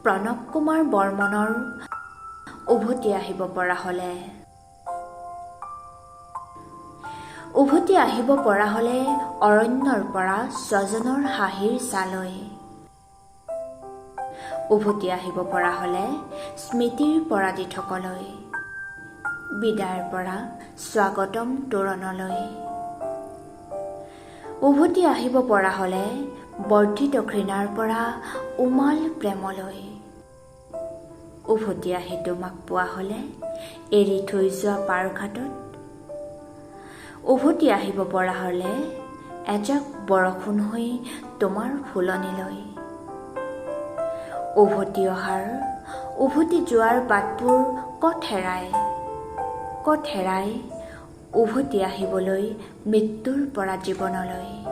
প্ৰণৱ কুমাৰ বৰ্মনৰ উভতি আহিব পৰা হ'লে। উভতি আহিব পৰা হ'লে অৰণ্যৰ পৰা স্বজনৰ হাঁহিৰ ছালৈ। উভতি আহিব পৰা হ'লে স্মৃতিৰ পৰাজিতসকলৈ, বিদায়ৰ পৰা স্বাগতম তোৰণলৈ। উভতি আহিব পৰা হ'লে বৰ্ধিত ঘৃণাৰ পৰা উমাল প্ৰেমলৈ। উভতি আহি তোমাক পোৱা হ'লে এৰি থৈ যোৱা পাৰঘাটত। উভতি আহিব পৰা হ'লে এজাক বৰষুণ হৈ তোমাৰ ফুলনিলৈ। উভতি অহাৰ, উভতি যোৱাৰ বাটবোৰ ক'ত হেৰাই উভতি আহিবলৈ মৃত্যুৰ পৰা জীৱনলৈ।